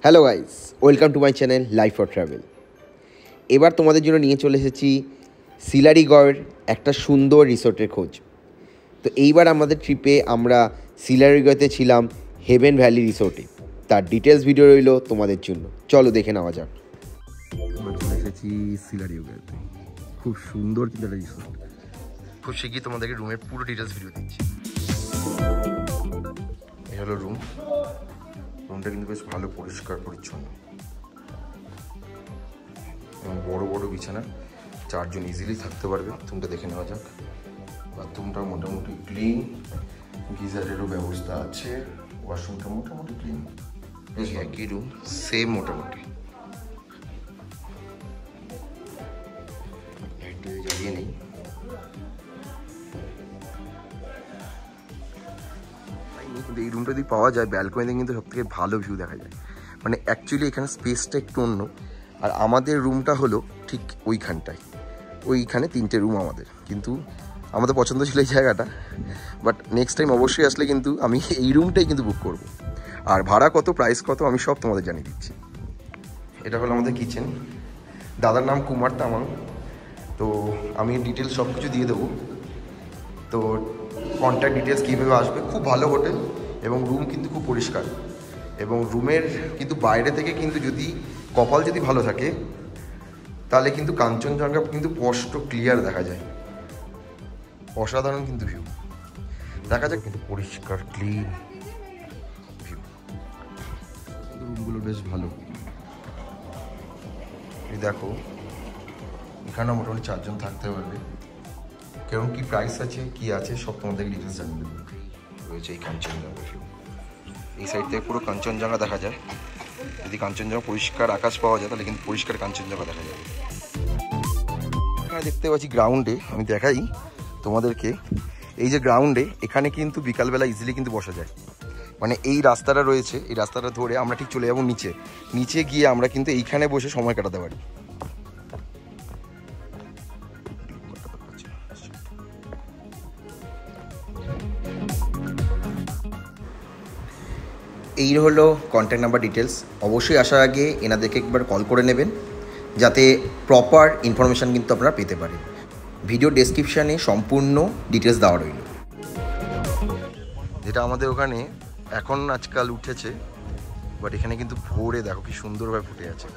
Hello guys, welcome to my channel life for travel. এবার তোমাদের জন্য নিয়ে চলে এসেছি শিলারিগড়ের একটা সুন্দর রিসোর্টের খোঁজ। তো এইবার আমাদের ট্রিপে আমরা শিলারিগড়তে ছিলাম হেভেন ভ্যালি রিসোর্টে। তার ডিটেলস ভিডিও রইল তোমাদের জন্য, চলো দেখে নেওয়া যাক। চলে এসেছি শিলারিগড়তে, খুব সুন্দর কিন্তু একটা রিসোর্ট। খুব শিগগিরই তোমাদেরকে রুমের পুরো ডিটেলস ভিডিও দিচ্ছি। এই হলো রুমটা কিন্তু বেশ ভালো পরিষ্কার পরিচ্ছন্ন এবং বড় বড় বিছানা, 4 জন ইজিলি থাকতে পারবে। রুমটা দেখে নেওয়া যাক। বাথরুমটা মোটামুটি ক্লিন, গিজারেরও ব্যবস্থা আছে, ওয়াশরুমটা মোটামুটি ক্লিন। এই একই রুম, সেম মোটামুটি। লাইটটা জ্বালিয়ে নেই। কিন্তু এই রুমটা যদি পাওয়া যায়, ব্যালকনিতে কিন্তু সবথেকে ভালো ভিউ দেখা যায়। মানে অ্যাকচুয়ালি এখানে স্পেসটা একটু অন্য, আর আমাদের রুমটা হলো ঠিক ওইখানে 3টে রুম আমাদের, কিন্তু আমাদের পছন্দ ছিল এই জায়গাটা। বাট নেক্সট টাইম অবশ্যই আসলে কিন্তু আমি এই রুমটাই কিন্তু বুক করব। আর ভাড়া কত, প্রাইস কত, আমি সব তোমাদের জানিয়ে দিচ্ছি। এটা হলো আমাদের কিচেন। দাদার নাম কুমার তামাং, তো আমি ডিটেলস সব কিছু দিয়ে দেবো। তো কন্ট্যাক্ট ডিটেলস কীভাবে আসবে। খুব ভালো হোটেল এবং রুম কিন্তু খুব পরিষ্কার, এবং রুমের কিন্তু বাইরে থেকে কিন্তু যদি কপাল যদি ভালো থাকে তাহলে কিন্তু কাঞ্চনজঙ্ঘা কিন্তু স্পষ্ট ক্লিয়ার দেখা যায়। অসাধারণ কিন্তু ভিউ দেখা যায়, কিন্তু পরিষ্কার ক্লিন ভিউ। রুমগুলো বেশ ভালো। এই দেখো, এখানে মোটামুটি 4 জন থাকতে পারবে। কেমন কি প্রাইস আছে, কি আছে, সব তোমাদেরকে ডিটেলস জানিয়ে দেবো। রয়েছে এই কাঞ্চনজঙ্ঘা ভিউ। এই সাইড থেকে পুরো কাঞ্চনজঙ্ঘা দেখা যায়। যদি কাঞ্চনজঙ্ঘা পরিষ্কার আকাশ পাওয়া যায় তাহলে কিন্তু পরিষ্কার কাঞ্চনজঙ্ঘা দেখা যাবে। এখানে দেখতে পাচ্ছি গ্রাউন্ডে, আমি দেখাই তোমাদেরকে। এই যে গ্রাউন্ডে, এখানে কিন্তু বিকালবেলা ইজিলি কিন্তু বসা যায়। মানে এই রাস্তাটা রয়েছে, এই রাস্তাটা ধরে আমরা ঠিক চলে যাবো নিচে গিয়ে আমরা কিন্তু এইখানে বসে সময় কাটাতে পারি। এই হলো কন্ট্যাক্ট নাম্বার ডিটেলস। অবশ্যই আসার আগে এনাদেরকে একবার কল করে নেবেন, যাতে প্রপার ইনফরমেশান কিন্তু আপনারা পেতে পারেন। ভিডিও ডেসক্রিপশানে সম্পূর্ণ ডিটেলস দেওয়া রইল। যেটা আমাদের ওখানে এখন আজকাল উঠেছে, বাট এখানে কিন্তু ভোরে দেখো কি সুন্দরভাবে ফুটে আছে।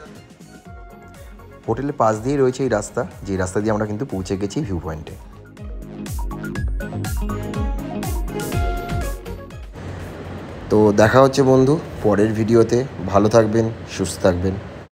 হোটেলের পাশ দিয়েই রয়েছে এই রাস্তা, যে রাস্তা দিয়ে আমরা কিন্তু পৌঁছে গেছি ভিউ পয়েন্টে। তো দেখা হচ্ছে বন্ধু পরের ভিডিওতে। ভালো থাকবেন, সুস্থ থাকবেন।